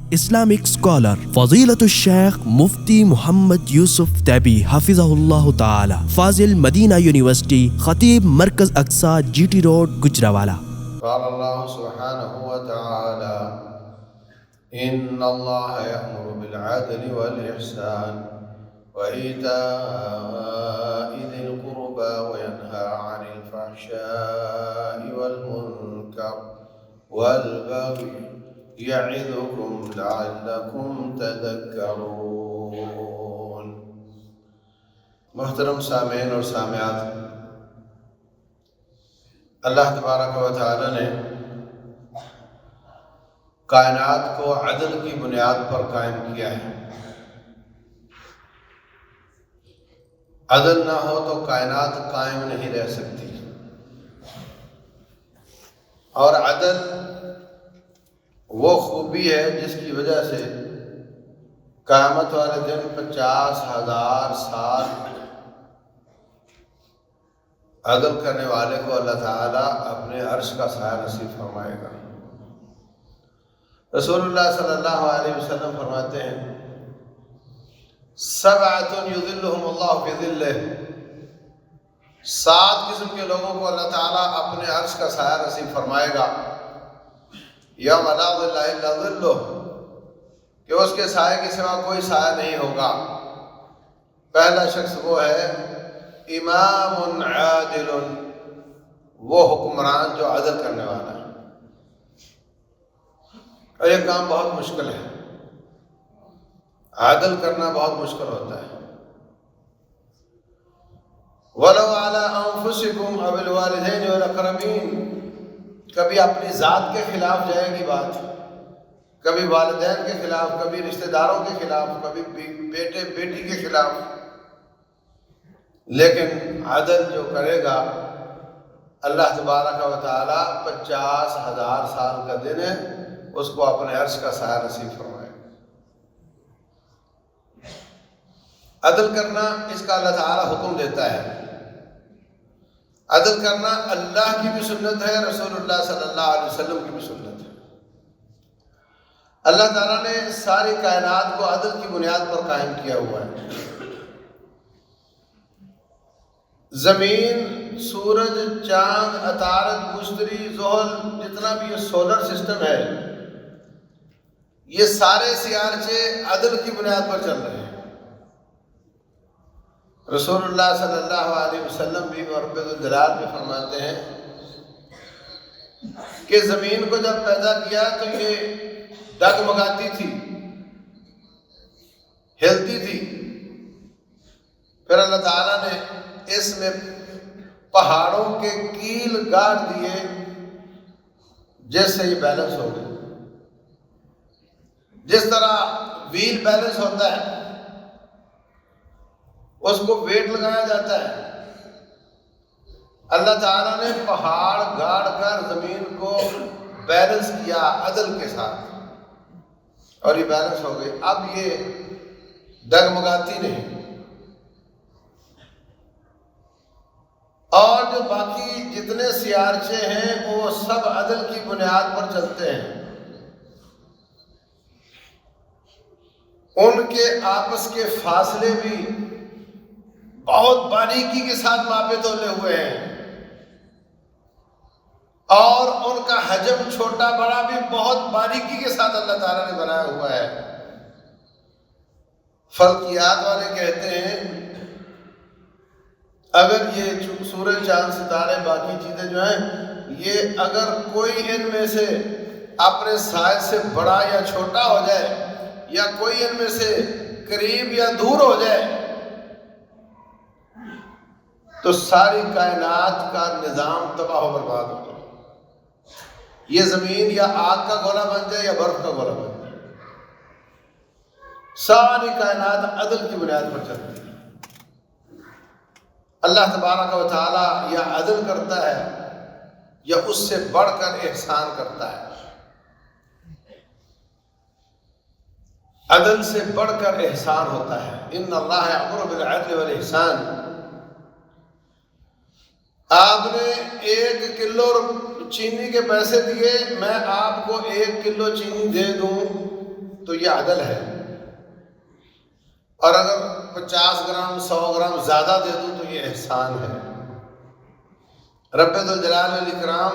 Islamic scholar Fadilatul Sheikh Mufti Muhammad Yusuf Taibi Hafizahullah Ta'ala, Fazil Madina University, Khatib Markaz Aqsa, GT Road, Gujranwala. قال الله سبحانه وتعالى: إن الله يأمر بالعدل والإحسان وإيتاء ذي القربى وينهى عن الفحشاء والمنكر والبغي يعظكم لعلكم تذكرون. محترم سامعین اور سامعات، اللہ تبارک و تعالی نے کائنات کو عدل کی بنیاد پر قائم کیا ہے۔ عدل نہ ہو تو کائنات قائم نہیں رہ سکتی، اور عدل وہ خوبی ہے جس کی وجہ سے قیامت والے دن 50,000 سال عدل کرنے والے کو اللہ تعالیٰ اپنے عرش کا سایہ نصیب فرمائے گا۔ رسول اللہ صلی اللہ علیہ وسلم فرماتے ہیں: سبعۃ یظلھم اللہ فی ظلہ، 7 قسم کے لوگوں کو اللہ تعالیٰ اپنے عرش کا سایہ نصیب فرمائے گا، یوم لا ظل الا ظلہ، کہ اس کے سائے کے سوا کوئی سایہ نہیں ہوگا۔ پہلا شخص وہ ہے امام عادل، وہ حکمران جو عدل کرنے والا ہے، اور یہ کام بہت مشکل ہے، عدل کرنا بہت مشکل ہوتا ہے۔ وَلَوْ عَلَىٰ أَنفُسِكُمْ أَوِ الْوَالِدَيْنِ وَالْأَقْرَبِينَ، کبھی اپنی ذات کے خلاف جائے گی بات، کبھی والدین کے خلاف، کبھی رشتہ داروں کے خلاف، کبھی بیٹے بیٹی کے خلاف، لیکن عدل جو کرے گا اللہ تبارک و تعالیٰ 50,000 سال کا دن ہے، اس کو اپنے عرش کا سایہ نصیب فرمائے۔ عدل کرنا اس کا اللہ تعالیٰ حکم دیتا ہے۔ عدل کرنا اللہ کی بھی سنت ہے، رسول اللہ صلی اللہ علیہ وسلم کی بھی سنت ہے۔ اللہ تعالیٰ نے ساری کائنات کو عدل کی بنیاد پر قائم کیا ہوا ہے۔ زمین، سورج، چاند، عطارد، مشتری، زحل، جتنا بھی یہ سولر سسٹم ہے، یہ سارے سیارچے عدل کی بنیاد پر چل رہے ہیں۔ رسول اللہ صلی اللہ علیہ وسلم بھی رب الجلال میں فرماتے ہیں کہ زمین کو جب پیدا کیا تو یہ ڈگمگاتی تھی، ہلتی تھی، پھر اللہ تعالیٰ نے اس میں پہاڑوں کے کیل گاڑ دیے جس سے یہ بیلنس ہو گئی۔ جس طرح ویل بیلنس ہوتا ہے، اس کو ویٹ لگایا جاتا ہے، اللہ تعالیٰ نے پہاڑ گاڑ کر زمین کو بیلنس کیا عدل کے ساتھ، اور یہ بیلنس ہو گئی۔ اب یہ ڈگمگاتی نہیں، اور جو باقی جتنے سیارچے ہیں وہ سب عدل کی بنیاد پر چلتے ہیں۔ ان کے آپس کے فاصلے بھی بہت باریکی کے ساتھ ماپے تولے ہوئے ہیں، اور ان کا حجم چھوٹا بڑا بھی بہت باریکی کے ساتھ اللہ تعالیٰ نے بنایا ہوا ہے۔ فلکیات والے کہتے ہیں اگر یہ سورج، چاند، ستارے، باقی چیزیں جو ہیں، یہ اگر کوئی ان میں سے اپنے سائز سے بڑا یا چھوٹا ہو جائے، یا کوئی ان میں سے قریب یا دور ہو جائے، تو ساری کائنات کا نظام تباہ و برباد ہو جائے۔ یہ زمین یا آگ کا گولا بن جائے یا برف کا گولا بن جائے، ساری کائنات عدل کی بنیاد پر چلتی ہے۔ اللہ تبارک و تعالیٰ یا عدل کرتا ہے یا اس سے بڑھ کر احسان کرتا ہے۔ عدل سے بڑھ کر احسان ہوتا ہے۔ ان اللہ یأمر بالعدل والاحسان، آپ نے 1 کلو چینی کے پیسے دیے، میں آپ کو 1 کلو چینی دے دوں تو یہ عدل ہے، اور اگر 50 گرام 100 گرام زیادہ دے دوں تو یہ احسان ہے۔ رب ذوالجلال والاکرام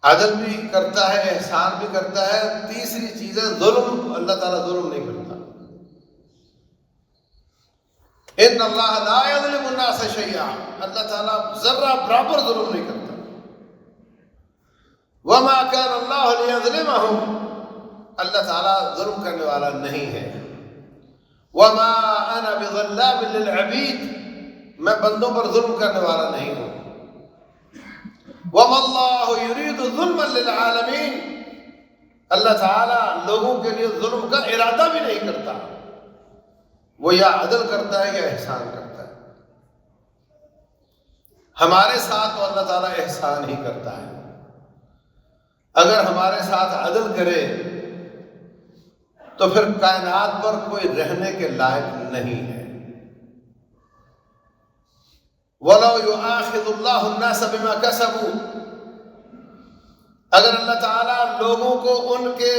عدل بھی کرتا ہے، احسان بھی کرتا ہے۔ تیسری چیز ہے ظلم، اللہ تعالیٰ ظلم نہیں کرتا۔ ان اللہ لا یظلم الناس شیئا، اللہ تعالیٰ ذرہ برابر ظلم نہیں کرتا۔ وما كان اللہ لیظلمہم، اللہ تعالیٰ ظلم کرنے والا نہیں ہے۔ وما انا بظلام للعبید، میں بندوں پر ظلم کرنے والا نہیں ہوں۔ وما اللہ یرید ظلما للعالمین، اللہ تعالیٰ لوگوں کے لیے ظلم کا ارادہ بھی نہیں کرتا، وہ یا عدل کرتا ہے یا احسان کرتا ہے۔ ہمارے ساتھ تو اللہ تعالیٰ احسان ہی کرتا ہے، اگر ہمارے ساتھ عدل کرے تو پھر کائنات پر کوئی رہنے کے لائق نہیں ہے۔ وَلَوْ يُؤَاخِذُ اللَّهُ النَّاسَ بِمَا كَسَبُوا، اگر اللہ تعالیٰ لوگوں کو ان کے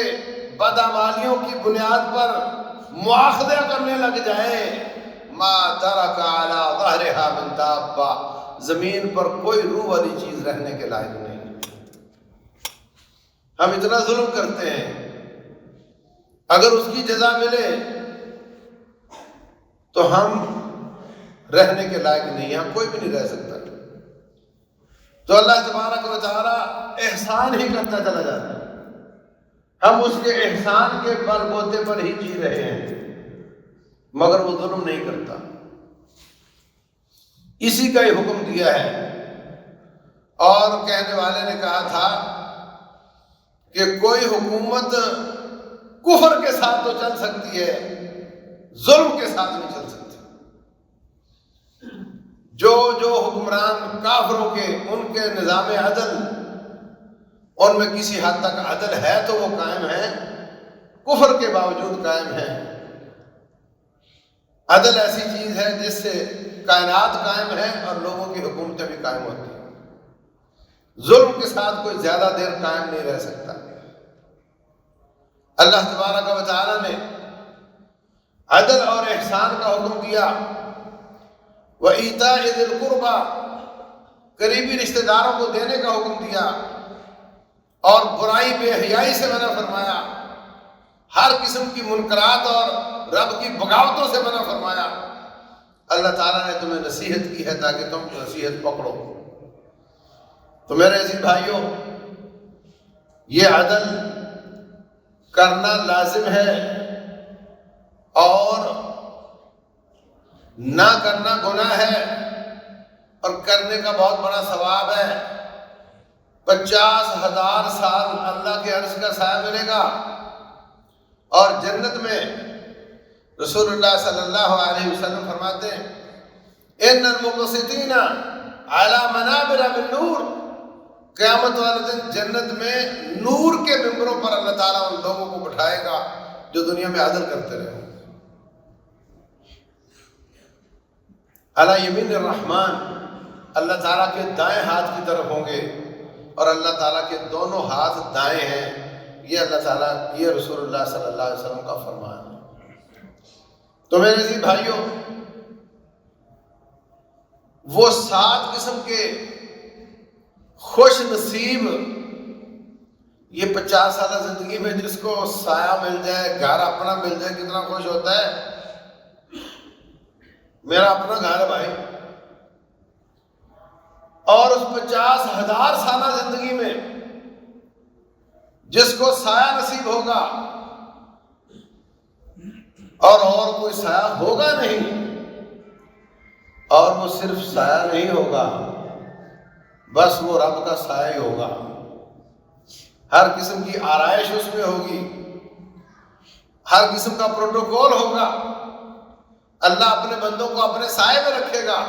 بدعمالیوں کی بنیاد پر مواخذہ کرنے لگ جائے، مَا تَرَكَ عَلَى ظَهْرِهَا مِن دَابَّةٍ، زمین پر کوئی روح والی چیز رہنے کے لائق نہیں۔ ہم اتنا ظلم کرتے ہیں، اگر اس کی جزا ملے تو ہم رہنے کے لائق نہیں، ہم کوئی بھی نہیں رہ سکتا۔ تو اللہ تبارک و تعالی احسان ہی کرتا چلا جاتا ہے، ہم اس کے احسان کے بل بوتے پر ہی جی رہے ہیں، مگر وہ ظلم نہیں کرتا۔ اسی کا ہی حکم دیا ہے، اور کہنے والے نے کہا تھا کہ کوئی حکومت کفر کے ساتھ تو چل سکتی ہے، ظلم کے ساتھ نہیں چل سکتی۔ جو حکمران کافروں کے، ان کے نظام عدل، ان میں کسی حد تک عدل ہے تو وہ قائم ہے، کفر کے باوجود قائم ہے۔ عدل ایسی چیز ہے جس سے کائنات قائم ہے اور لوگوں کی حکومتیں بھی قائم ہوتی ہیں۔ ظلم کے ساتھ کوئی زیادہ دیر قائم نہیں رہ سکتا۔ اللہ تبارک و تعالی نے عدل اور احسان کا حکم دیا، وَإِيتَاءِ ذِي الْقُرْبَى، قریبی رشتہ داروں کو دینے کا حکم دیا، اور برائی بے حیائی سے منع فرمایا، ہر قسم کی منکرات اور رب کی بغاوتوں سے منع فرمایا۔ اللہ تعالیٰ نے تمہیں نصیحت کی ہے تاکہ تم نصیحت پکڑو۔ تو میرے عزیز بھائیوں، یہ عدل کرنا لازم ہے، اور نہ کرنا گناہ ہے، اور کرنے کا بہت بڑا ثواب ہے۔ 50,000 سال اللہ کے عرش کا سایہ ملے گا، اور جنت میں رسول اللہ صلی اللہ علیہ وسلم فرماتے ہیں ان المقسطین علی منابر من نور، قیامت والے دن جنت میں نور کے ممبروں پر اللہ تعالیٰ ان لوگوں کو بٹھائے گا جو دنیا میں عدل کرتے رہے۔ علی یمین الرحمن، اللہ تعالیٰ کے دائیں ہاتھ کی طرف ہوں گے، اور اللہ تعالیٰ کے دونوں ہاتھ دائیں ہیں۔ یہ اللہ تعالیٰ، یہ رسول اللہ صلی اللہ علیہ وسلم کا فرمان ہے۔ تو میرے عزیز بھائیوں، وہ 7 قسم کے خوش نصیب، یہ 50 سالہ زندگی میں جس کو سایہ مل جائے، گھر اپنا مل جائے، کتنا خوش ہوتا ہے۔ میرا اپنا گھر ہے بھائی، اور اس 50,000 سالہ زندگی میں جس کو سایہ نصیب ہوگا، اور کوئی سایہ ہوگا نہیں، اور وہ صرف سایہ نہیں ہوگا، بس وہ رب کا سایہ ہی ہوگا۔ ہر قسم کی آرائش اس میں ہوگی، ہر قسم کا پروٹوکول ہوگا، اللہ اپنے بندوں کو اپنے سائے میں رکھے گا،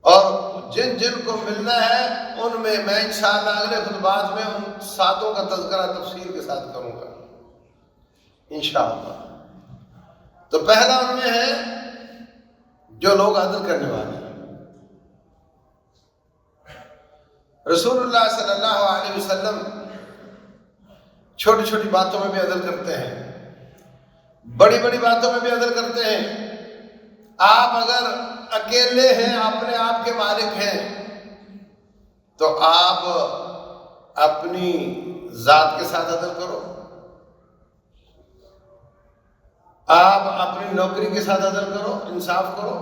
اور جن جن کو ملنا ہے ان میں میں انشاءاللہ اگلے خطبات میں ان 7 کا تذکرہ تفصیل کے ساتھ کروں گا انشاءاللہ۔ تو پہلا ان میں ہے جو لوگ عدل کرنے والے ہیں۔ رسول اللہ صلی اللہ علیہ وسلم چھوٹی چھوٹی باتوں میں بھی عدل کرتے ہیں، بڑی بڑی باتوں میں بھی عدل کرتے ہیں۔ آپ اگر اکیلے ہیں، اپنے آپ کے مالک ہیں، تو آپ اپنی ذات کے ساتھ عدل کرو، آپ اپنی نوکری کے ساتھ عدل کرو، انصاف کرو۔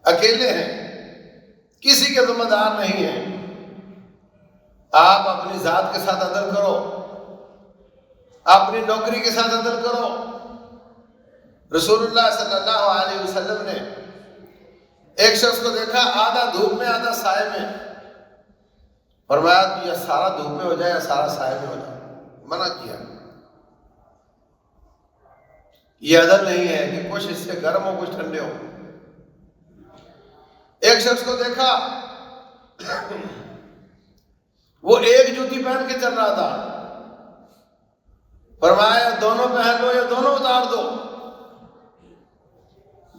اکیلے ہیں، کسی کے ذمہ دار نہیں ہیں، آپ اپنی ذات کے ساتھ عدل کرو، اپنی نوکری کے ساتھ عدل کرو۔ رسول اللہ صلی اللہ علیہ وسلم نے ایک شخص کو دیکھا، آدھا دھوپ میں آدھا سائے میں، فرمایا یا سارا دھوپ میں ہو جائے یا سارا سائے میں ہو جائے، منع کیا۔ یہ عدل نہیں ہے کہ کچھ اس سے گرم ہو کچھ ٹھنڈے ہو۔ ایک شخص کو دیکھا، وہ ایک جوتی پہن کے چل رہا تھا، فرمایا دونوں پہن لو یا دونوں اتار دو۔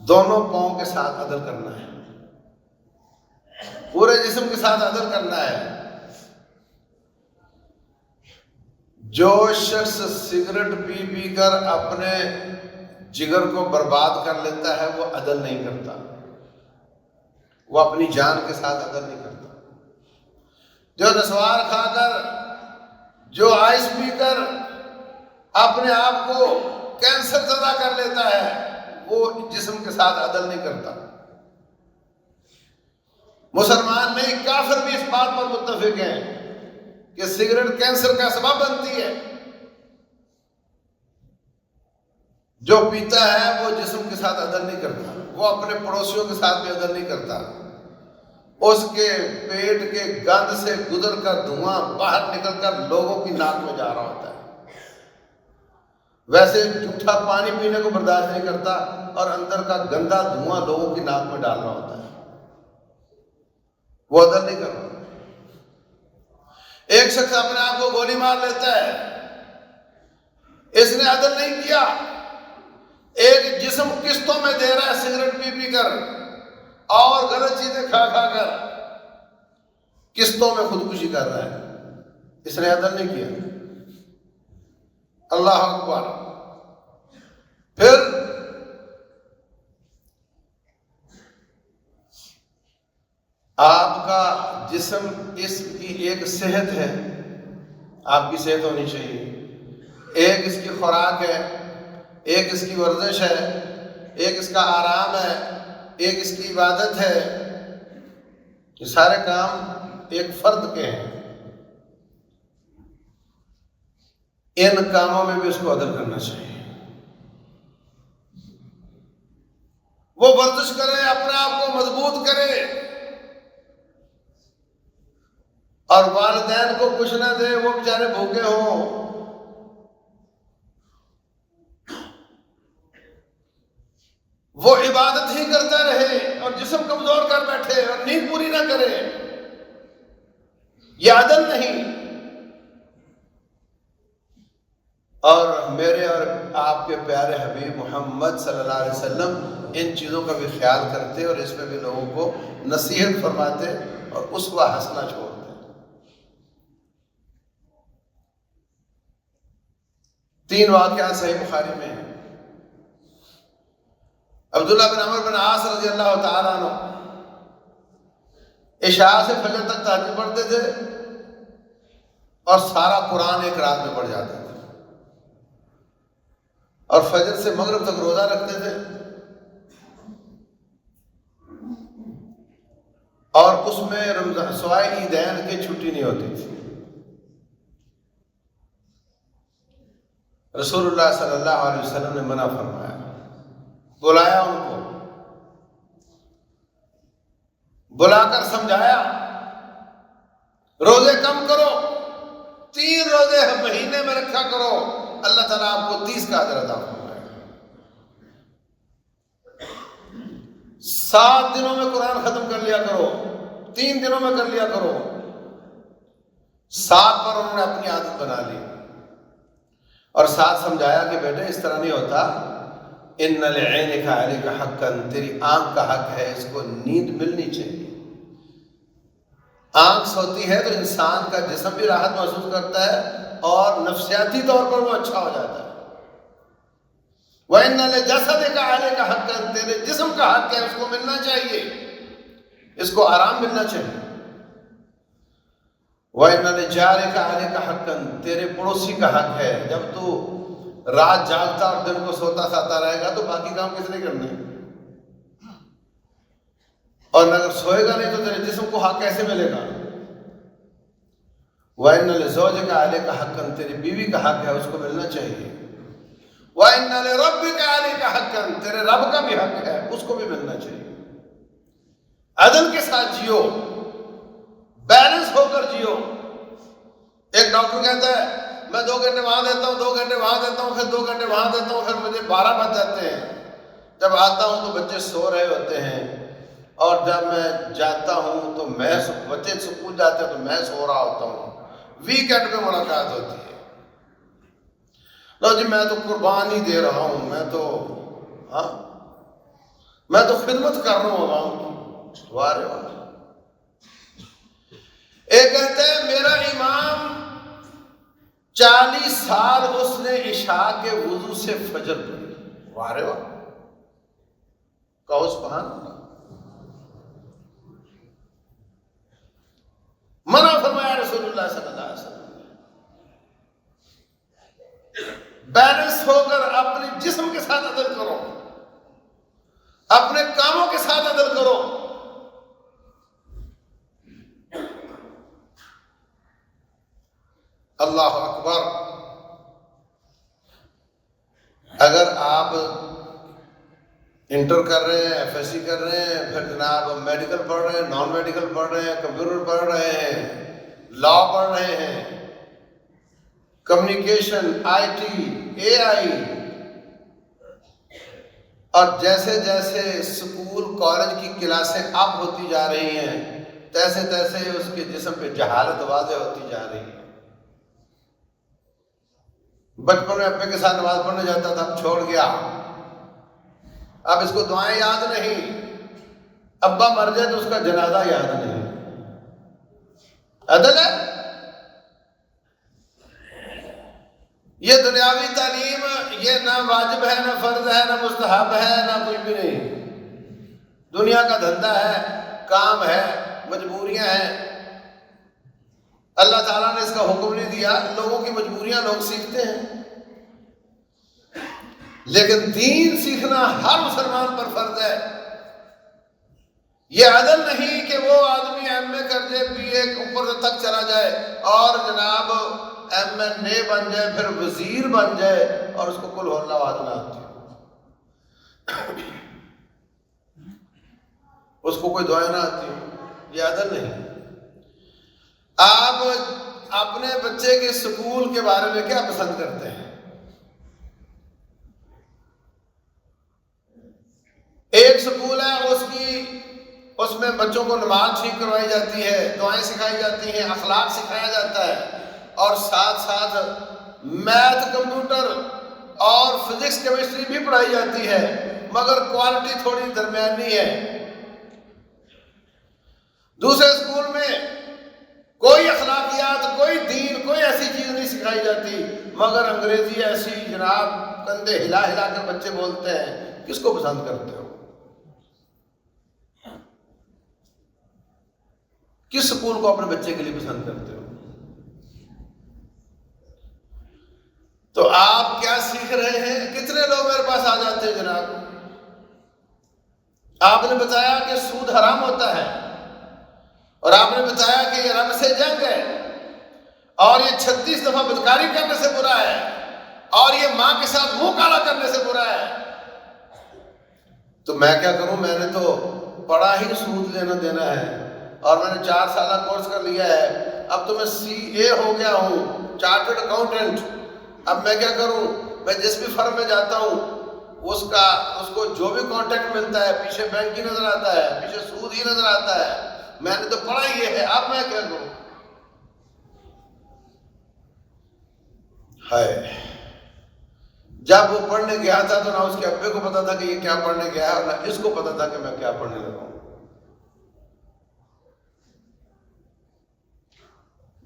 دونوں پاؤں کے ساتھ عدل کرنا ہے، پورے جسم کے ساتھ عدل کرنا ہے۔ جو شخص سگریٹ پی پی کر اپنے جگر کو برباد کر لیتا ہے وہ عدل نہیں کرتا، وہ اپنی جان کے ساتھ عدل نہیں کرتا۔ جو نسوار کھا کر، جو آئس پی کر اپنے آپ کو کینسر زدہ کر لیتا ہے وہ جسم کے ساتھ عدل نہیں کرتا۔ مسلمان نہیں، کافر بھی اس بات پر متفق ہیں کہ سگریٹ کینسر کا سبب بنتی ہے۔ جو پیتا ہے وہ جسم کے ساتھ عدل نہیں کرتا، وہ اپنے پڑوسیوں کے ساتھ بھی عدل نہیں کرتا۔ اس کے پیٹ کے گند سے گزر کر دھواں باہر نکل کر لوگوں کی ناک میں جا رہا ہوتا ہے، ویسے جھوٹا پانی پینے کو برداشت نہیں کرتا اور اندر کا گندا دھواں لوگوں کی ناک میں ڈال رہا ہوتا ہے، وہ عدل نہیں کر رہا۔ ایک شخص اپنے آپ کو گولی مار لیتا ہے، اس نے عدل نہیں کیا۔ ایک جسم قسطوں میں دے رہا ہے سگریٹ پی پی کر اور غلط چیزیں کھا کھا کر قسطوں میں خودکشی کر رہا ہے، اس نے عدل نہیں کیا۔ اللہ اکبر۔ پھر آپ کا جسم، اس کی ایک صحت ہے، آپ کی صحت ہونی چاہیے، ایک اس کی خوراک ہے، ایک اس کی ورزش ہے، ایک اس کا آرام ہے، ایک اس کی عبادت ہے۔ یہ سارے کام ایک فرد کے ہیں، ان کاموں میں بھی اس کو عدل کرنا چاہیے۔ وہ ورزش کرے، اپنے آپ کو مضبوط کرے اور والدین کو کچھ نہ دے، وہ بیچارے بھوکے ہوں۔ وہ عبادت ہی کرتا رہے اور جسم کمزور کر بیٹھے اور نیند پوری نہ کرے، یہ عدل نہیں۔ اور میرے اور آپ کے پیارے حبیب محمد صلی اللہ علیہ وسلم ان چیزوں کا بھی خیال کرتے اور اس میں بھی لوگوں کو نصیحت فرماتے اور اسوہ حسنہ چھوڑتے۔ 3 واقعات صحیح بخاری میں ہیں۔ عبداللہ بن عمر بن عاص رضی اللہ تعالیٰ عنہ عشاء سے فجر تک تہجد پڑھتے تھے اور سارا قرآن ایک رات میں پڑھ جاتے تھے، اور فجر سے مغرب تک روزہ رکھتے تھے، اور اس میں رمضان سوائے عیدین کی چھٹی نہیں ہوتی تھی۔ رسول اللہ صلی اللہ علیہ وسلم نے منع فرمایا، بلایا ان کو، بلا کر سمجھایا، روزے کم کرو، 3 روزے مہینے میں رکھا کرو، اللہ تعالیٰ آپ کو 30 کا اجر عطا فرمائے گا۔ 7 دنوں میں قرآن ختم کر لیا کرو، 3 دنوں میں کر لیا کرو۔ 7 پر انہوں نے اپنی عادت بنا لی اور ساتھ سمجھایا کہ بیٹے اس طرح نہیں ہوتا، ان لعینک علیک حقا، تیری آنکھ کا حق ہے، اس کو نیند ملنی چاہیے۔ آنکھ سوتی ہے تو انسان کا جسم بھی راحت محسوس کرتا ہے اور نفسیاتی طور پر وہ اچھا ہو جاتا ہے۔ وَإِنَّ لِجَسَدِكَ عَلَيْكَ حَقًّا، تیرے جسم کا حق ہے، اس کو ملنا چاہیے، اس کو آرام ملنا چاہیے۔ وَإِنَّ لِجَارِكَ عَلَيْكَ حَقًّا، تیرے پڑوسی کا حق ہے۔ جب تو رات جاگتا اور دن کو سوتا ساتا رہے گا تو باقی کام کس نے کرنے، اور اگر سوئے گا نہیں تو تیرے جسم کو حق کیسے ملے گا؟ وَإِنَّ لِزَوْجِكَ عَلَيْكَ حَقًّا، تیری بیوی کا حق ہے، اس کو ملنا چاہیے۔ وَإِنَّ لِرَبِّكَ عَلَيْكَ حَقًّا، تیرے رب کا بھی حق ہے، اس کو بھی ملنا چاہیے۔ عدل کے ساتھ جیو، بیلنس ہو کر جیو۔ ایک ڈاکٹر کہتا ہے میں 2 گھنٹے وہاں دیتا ہوں، 2 گھنٹے وہاں دیتا ہوں، پھر 2 گھنٹے وہاں دیتا ہوں، پھر مجھے 12 بج جاتے ہیں۔ جب آتا ہوں تو بچے سو رہے ہوتے ہیں، اور جب میں جاتا ہوں تو بچے اسکول جاتے ہیں تو میں سو رہا ہوتا ہوں۔ ویکینڈ میں ملاقات ہوتی ہے، لو جی میں تو قربان ہی دے رہا ہوں، میں تو خدمت کر رہا ہوں عوام کی۔ وارے واہ۔ ایک کہتے ہیں میرا امام 40 سال اس نے عشاء کے وضو سے فجر پڑھی۔ وارے واہ، کہو سبحان اللہ۔ منع فرمایا رسول اللہ صلی اللہ علیہ وسلم، بیلنس ہو کر اپنے جسم کے ساتھ عدل کرو، اپنے کاموں کے ساتھ عدل کرو۔ اللہ اکبر۔ اگر آپ انٹر کر رہے ہیں، ایف ایس سی کر رہے ہیں، پھر جناب میڈیکل پڑھ رہے ہیں، نان میڈیکل پڑھ رہے ہیں، کمپیوٹر پڑھ رہے ہیں، لا پڑھ رہے ہیں، کمیونیکیشن، آئی ٹی، اے آئی، اور جیسے جیسے اسکول کالج کی کلاسیں اپ ہوتی جا رہی ہیں تیسے تیسے اس کے جسم پہ جہالت واضح ہوتی جا رہی ہے۔ بچپن میں ابے کے ساتھ نماز پڑھنے جاتا تھا، اب چھوڑ گیا، اب اس کو دعائیں یاد نہیں، ابا مر جائے تو اس کا جنازہ یاد نہیں۔ عدل ہے یہ دنیاوی تعلیم، یہ نہ واجب ہے، نہ فرض ہے، نہ مستحب ہے، نہ کچھ بھی نہیں۔ دنیا کا دھندا ہے، کام ہے، مجبوریاں ہیں۔ اللہ تعالیٰ نے اس کا حکم نہیں دیا، لوگوں کی مجبوریاں لوگ سیکھتے ہیں، لیکن دین سیکھنا ہر مسلمان پر فرض ہے۔ یہ عدل نہیں کہ وہ آدمی ایم اے کر جائے، بی اے اوپر تک چلا جائے اور جناب ایم این اے بن جائے، پھر وزیر بن جائے اور اس کو کل ہو اللہ وحدہ نہ آتی ہو، اس کو کوئی دعائیں نہ آتی ہو۔ یہ عدل نہیں۔ آپ اپنے بچے کے سکول کے بارے میں کیا پسند کرتے ہیں؟ ایک سکول ہے اس میں بچوں کو نماز ٹھیک کروائی جاتی ہے، دعائیں سکھائی جاتی ہیں، اخلاق سکھایا جاتا ہے، اور ساتھ ساتھ میتھ، کمپیوٹر اور فزکس، کیمسٹری بھی پڑھائی جاتی ہے، مگر کوالٹی تھوڑی درمیانی ہے۔ دوسرے اسکول میں کوئی اخلاقیات، کوئی دین، کوئی ایسی چیز نہیں سکھائی جاتی، مگر انگریزی ایسی جناب کندھے ہلا ہلا کر بچے بولتے ہیں۔ کس کو پسند کرتے ہو؟ کس سکول کو اپنے بچے کے لیے پسند کرتے ہو؟ تو آپ کیا سیکھ رہے ہیں؟ کتنے لوگ میرے پاس آ جاتے ہیں جناب، آپ نے بتایا کہ سود حرام ہوتا ہے، اور آپ نے بتایا کہ یہ رب سے جنگ ہے، اور یہ 36 دفعہ بدکاری کرنے سے برا ہے، اور یہ ماں کے ساتھ منہ کالا کرنے سے برا ہے، تو میں کیا کروں؟ میں نے تو پڑھا ہی سود لینا دینا ہے، اور میں نے 4 سالہ کورس کر لیا ہے، اب تو میں CA ہو گیا ہوں، چارٹرڈ اکاؤنٹنٹ۔ اب میں کیا کروں؟ میں جس بھی فرم میں جاتا ہوں اس کو جو بھی کانٹیکٹ ملتا ہے، پیچھے بینک ہی نظر آتا ہے، پیچھے سود ہی نظر آتا ہے، میں نے تو پڑھا ہی ہے، اب میں کیا کروں؟ ہائے، جب وہ پڑھنے گیا تھا تو نہ اس کے ابے کو پتا تھا کہ یہ کیا پڑھنے گیا ہے، اور نہ اس کو پتا تھا کہ میں کیا پڑھنے لگا ہوں۔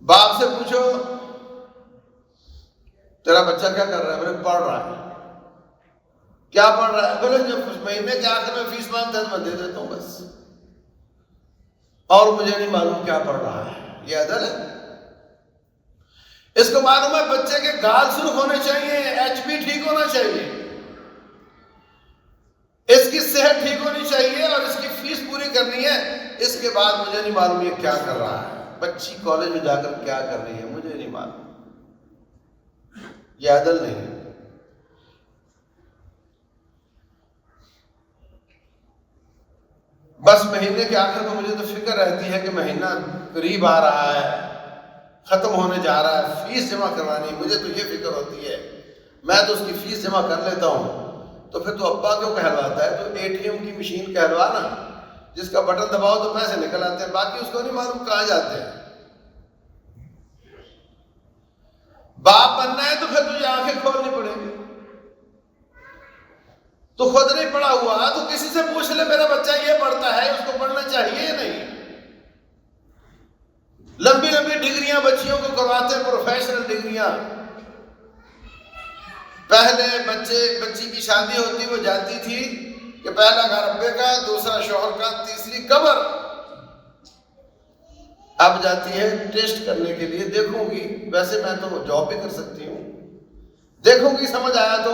باپ سے پوچھو تیرا بچہ کیا کر رہا ہے؟ بولے پڑھ رہا ہے۔ کیا پڑھ رہا ہے؟ بولے جب مہینے کے آخر میں فیس مانگتا ہے تو میں دے دیتا ہوں بس، اور مجھے نہیں معلوم کیا پڑھ رہا ہے۔ یہ عدل ہے؟ اس کو معلوم ہے بچے کے گال سرخ ہونے چاہیے، ایچ پی ٹھیک ہونا چاہیے، اس کی صحت ٹھیک ہونی چاہیے اور اس کی فیس پوری کرنی ہے، اس کے بعد مجھے نہیں معلوم یہ کیا کر رہا ہے، بچی کالج میں جا کر کیا کر رہی ہے مجھے نہیں معلوم۔ یہ عدل نہیں ہے۔ بس مہینے کے آخر میں مجھے تو فکر رہتی ہے کہ مہینہ قریب آ رہا ہے، ختم ہونے جا رہا ہے، فیس جمع کروانی، مجھے تو یہ فکر ہوتی ہے میں تو اس کی فیس جمع کر لیتا ہوں۔ تو پھر تو ابا کیوں کہلواتا ہے؟ تو اے ٹی ایم کی مشین کہلوا نا، جس کا بٹن دباؤ تو پیسے نکل آتے ہیں، باقی اس کو نہیں معلوم کہاں جاتے ہیں۔ باپ بننا ہے تو پھر تجھے آنکھیں کھولنی پڑیں گی۔ تو خود نہیں پڑھا ہوا تو کسی سے پوچھ لے میرا بچہ یہ پڑھتا ہے، اس کو پڑھنا چاہیے یا نہیں؟ لمبی لمبی ڈگریاں بچیوں کو کرواتے ہیں، پروفیشنل ڈگریاں۔ پہلے بچی کی شادی ہوتی وہ جاتی تھی کہ پہلا گھر ابے کا، دوسرا شوہر کا، تیسری قبر۔ اب جاتی ہے ٹیسٹ کرنے کے لیے، دیکھوں گی، ویسے میں تو جاب بھی کر سکتی ہوں، دیکھوں گی سمجھ آیا تو۔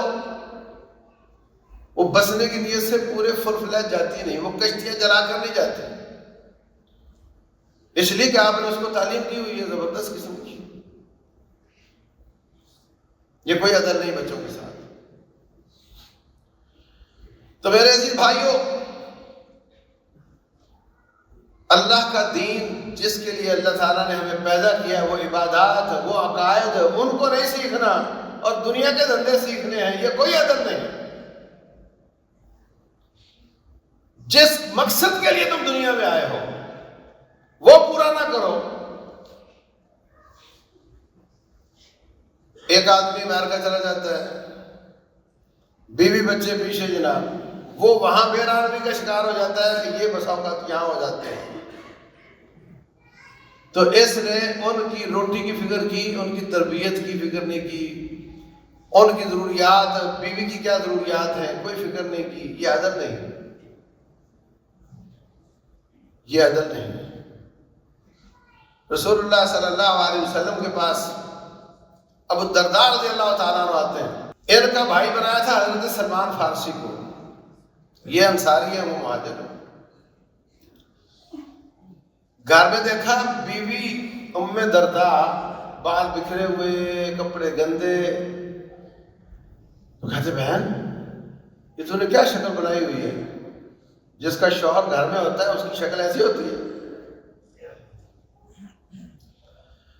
وہ بسنے کی نیت سے پورے فل فلیج جاتی نہیں، وہ کشتیاں جلا کر نہیں جاتی، اس لیے کہ آپ نے اس کو تعلیم دی ہوئی ہے زبردست قسم کی۔ یہ کوئی عدل نہیں بچوں کے ساتھ۔ تو میرے عزیز بھائیوں، اللہ کا دین جس کے لیے اللہ تعالیٰ نے ہمیں پیدا کیا، وہ عبادات، وہ عقائد، ان کو نہیں سیکھنا اور دنیا کے دھندے سیکھنے ہیں، یہ کوئی عدل نہیں۔ جس مقصد کے لیے تم دنیا میں آئے ہو وہ پورا نہ کرو۔ ایک آدمی امریکہ چلا جاتا ہے، بیوی بچے پیچھے جناب، وہ وہاں بے نارمی کا شکار ہو جاتا ہے کہ یہ بسا اوقات یہاں ہو جاتے ہیں۔ تو اس نے ان کی روٹی کی فکر کی، ان کی تربیت کی فکر نہیں کی، ان کی ضروریات، بیوی کی کیا ضروریات ہیں، کوئی فکر نہیں کی۔ یہ عدل نہیں، یہ عدل نہیں۔ رسول اللہ صلی اللہ علیہ وسلم کے پاس ابو الدرداء رضی اللہ تعالیٰ عنہ آتے ہیں، ان کا بھائی بنایا تھا حضرت سلمان فارسی کو، یہ انصاری ہے، وہ مہاجر ہے۔ گھر میں دیکھا بیوی ام درداء، بال بکھرے ہوئے، کپڑے گندے، تو کہتے بہن یہ تو نے کیا شکل بنائی ہوئی ہے؟ جس کا شوہر گھر میں ہوتا ہے اس کی شکل ایسی ہوتی ہے؟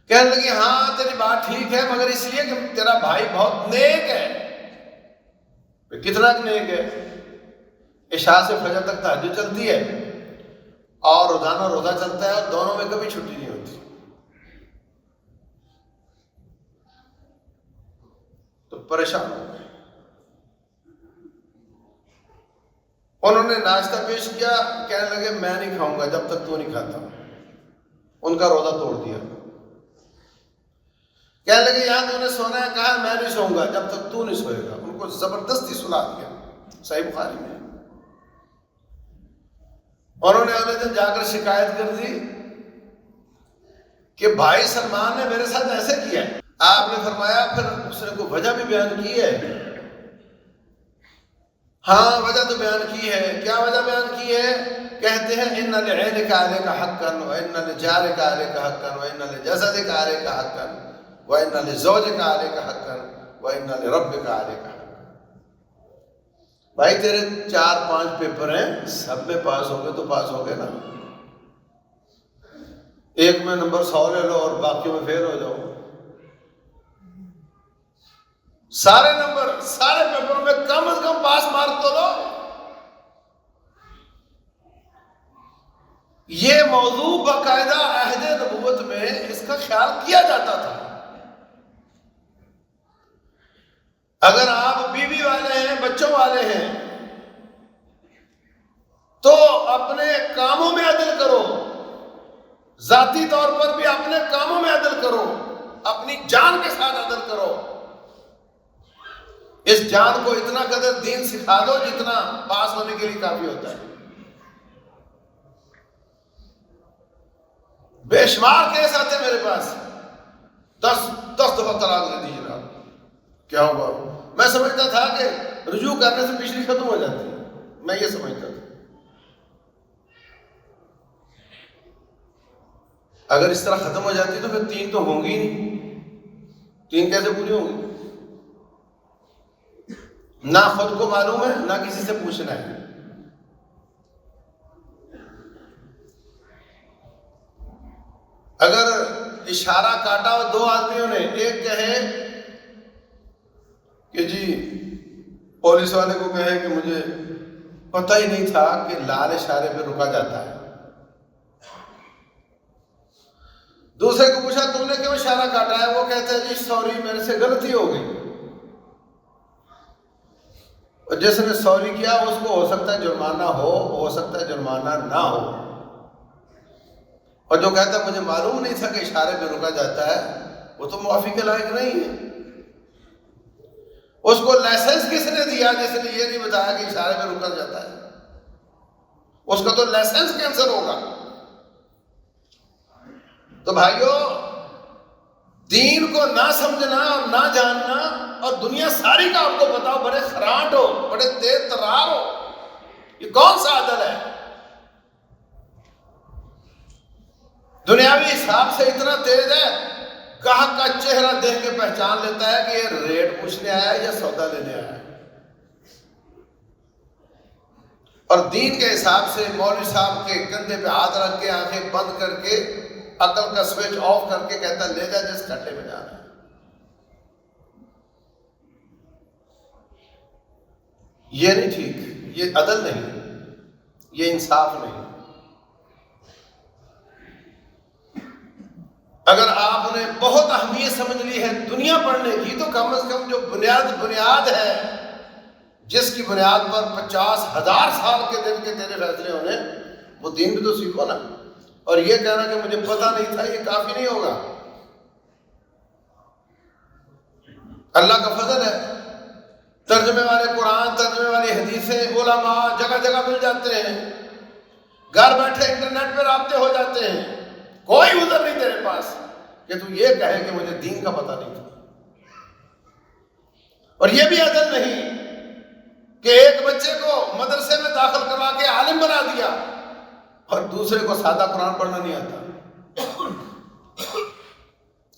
کہنے لگی ہاں تیری بات ٹھیک ہے، مگر اس لیے کہ تیرا بھائی بہت نیک ہے۔ کتنا نیک ہے؟ عشاء سے فجر تک تہجد چلتی ہے اور روزانہ روزہ چلتا ہے، اور دونوں میں کبھی چھٹی نہیں ہوتی۔ تو پریشان ہو گئے، انہوں نے ناشتہ پیش کیا، کہنے لگے میں نہیں کھاؤں گا جب تک تو نہیں کھاتا۔ ان کا روزہ توڑ دیا۔ کہنے لگے یہاں تو نے سونا ہے، کہا میں نہیں سوؤں گا جب تک تو نہیں سوئے گا۔ ان کو زبردستی سلا دیا، صحیح بخاری میں۔ انہوں نے اگلے دن جا کر شکایت کر دی کہ بھائی سلمان نے میرے ساتھ ایسے کیا ہے۔ آپ نے فرمایا، پھر اس نے کوئی وجہ بھی بیان کی ہے؟ ہاں وجہ تو بیان کی ہے۔ کیا وجہ بیان کی ہے؟ کہتے ہیں ان لعینک علیک حقا وان لجارک علیک حقا وان لجسدک علیک حقا وان لزوجک علیک حقا وان لربک علیک حقا۔ بھائی تیرے 4-5 پیپر ہیں، سب میں پاس ہو گئے تو پاس ہو گئے نا، ایک میں نمبر 100 لے لو اور باقیوں میں فیل ہو جاؤ۔ سارے نمبر سارے پیپروں میں کم از کم پاس مارک تو لو۔ یہ موضوع باقاعدہ عہد نبوت میں اس کا خیال کیا جاتا تھا۔ اگر آپ بیوی والے ہیں، بچوں والے ہیں، تو اپنے کاموں میں عدل کرو، ذاتی طور پر بھی اپنے کاموں میں عدل کرو، اپنی جان کے ساتھ عدل کرو۔ اس جان کو اتنا قدر دین سکھا دو جتنا پاس ہونے کے لیے کافی ہوتا ہے. بے شمار کیس آتے ہیں میرے پاس، 10 دفعہ طلاق دے دی جناب. کیا ہوا؟ میں سمجھتا تھا کہ رجوع کرنے سے پچھلی ختم ہو جاتی ہے، میں یہ سمجھتا تھا. اگر اس طرح ختم ہو جاتی تو پھر 3 تو ہوں گی ہی نہیں. 3 کیسے پوری ہوں گی؟ نہ خود کو معلوم ہے نہ کسی سے پوچھنا ہے. اگر اشارہ کاٹا ہو 2 آدمیوں نے، ایک کہے کہ جی پولیس والے کو کہے کہ مجھے پتہ ہی نہیں تھا کہ لال اشارے پہ رکا جاتا ہے. دوسرے کو پوچھا تم نے کیوں اشارہ کاٹا ہے؟ وہ کہتا ہے جی سوری میرے سے غلطی ہو گئی. اور جس نے سوری کیا اس کو ہو سکتا ہے جرمانہ ہو سکتا ہے جرمانہ نہ ہو. اور جو کہتا ہے مجھے معلوم نہیں تھا کہ اشارے پہ رکا جاتا ہے، وہ تو معافی کے لائق نہیں ہے. اس کو لائسنس کس نے دیا جس نے یہ نہیں بتایا کہ اشارے پہ رکا جاتا ہے؟ اس کا تو لائسنس کینسل ہوگا. تو بھائیو، دین کو نہ سمجھنا اور نہ جاننا، اور دنیا ساری کا آپ کو بتاؤ بڑے خراٹ ہو، بڑے تیز ترار ہو، یہ کون سا عدل ہے؟ دنیاوی حساب سے اتنا تیز ہے، گاہک کا چہرہ دیکھ کے پہچان لیتا ہے کہ یہ ریٹ پوچھنے آیا ہے یا سودا لینے آیا ہے. اور دین کے حساب سے مولوی صاحب کے کندھے پہ ہاتھ رکھ کے آنکھیں بند کر کے عقل کا سوئچ آف کر کے کہتا لے جا جس کھڈے میں جانا ہے. یہ نہیں ٹھیک، یہ عدل نہیں، یہ انصاف نہیں. اگر آپ نے بہت اہمیت سمجھ لی ہے دنیا پڑھنے کی تو کم از کم جو بنیاد ہے، جس کی بنیاد پر 50,000 سال کے دن کے تیرے فیصلے ہونے، وہ دین بھی تو سیکھو نا. اور یہ کہنا کہ مجھے پتہ نہیں تھا، یہ کافی نہیں ہوگا. اللہ کا فضل ہے، ترجمے والے قرآن، ترجمے والی حدیثیں علماء جگہ جگہ مل جاتے ہیں. گھر بیٹھے انٹرنیٹ پہ رابطے ہو جاتے ہیں. کوئی عذر نہیں تیرے پاس کہ تو یہ کہے کہ مجھے دین کا پتہ نہیں تھا. اور یہ بھی عدل نہیں کہ ایک بچے کو مدرسے میں داخل کروا کے عالم بنا دیا اور دوسرے کو سادہ قرآن پڑھنا نہیں آتا،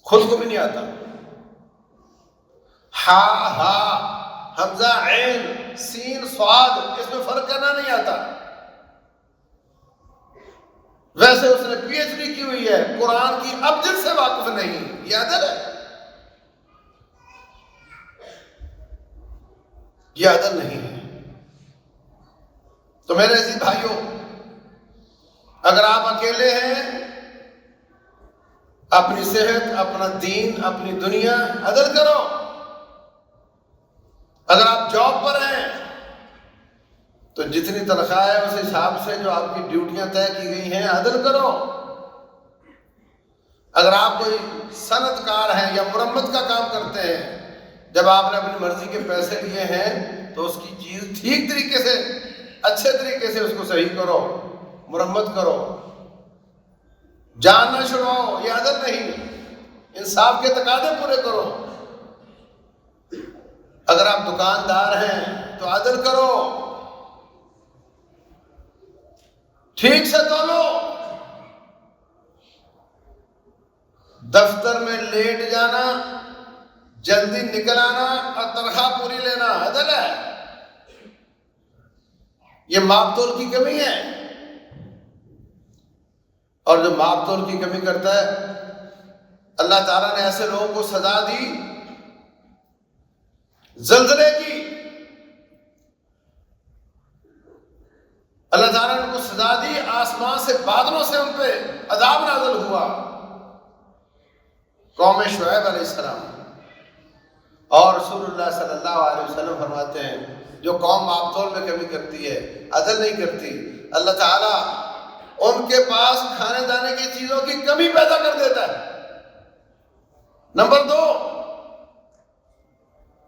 خود کو بھی نہیں آتا. ہا حمزہ عین سین صاد اس میں فرق کرنا نہیں آتا. ویسے اس نے پی ایچ ڈی کی ہوئی ہے، قرآن کی ابجد سے واقف نہیں. یہ عدل ہے؟ یہ عدل نہیں ہے. تو میرے عزیز بھائیوں، اگر آپ اکیلے ہیں، اپنی صحت، اپنا دین، اپنی دنیا عدل کرو. اگر آپ جاب پر ہیں تو جتنی تنخواہ ہے اس حساب سے جو آپ کی ڈیوٹیاں طے کی گئی ہیں عدل کرو. اگر آپ کوئی صنعت کار ہیں یا مرمت کا کام کرتے ہیں، جب آپ نے اپنی مرضی کے پیسے لیے ہیں تو اس کی چیز ٹھیک طریقے سے، اچھے طریقے سے اس کو صحیح کرو، مرمت کرو، جان نہ چھڑواؤ. یہ عدل نہیں. انصاف کے تقاضے پورے کرو. اگر آپ دکاندار ہیں تو عدل کرو، ٹھیک سے تولو. دفتر میں لیٹ جانا، جلدی نکل آنا اور تنخواہ پوری لینا عدل ہے؟ یہ ماپ تول کی کمی ہے. اور جو ماپ تول کی کمی کرتا ہے، اللہ تعالیٰ نے ایسے لوگوں کو سزا دی زلزلے کی. اللہ تعالیٰ نے ان کو سزا دی، آسمان سے بادلوں سے ان پہ عذاب نازل ہوا. قوم شعیب علیہ السلام. اور رسول اللہ صلی اللہ علیہ وسلم فرماتے ہیں جو قوم ماپ تول میں کمی کرتی ہے، عدل نہیں کرتی، اللہ تعالیٰ ان کے پاس کھانے دانے کی چیزوں کی کمی پیدا کر دیتا ہے. نمبر 2،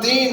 3,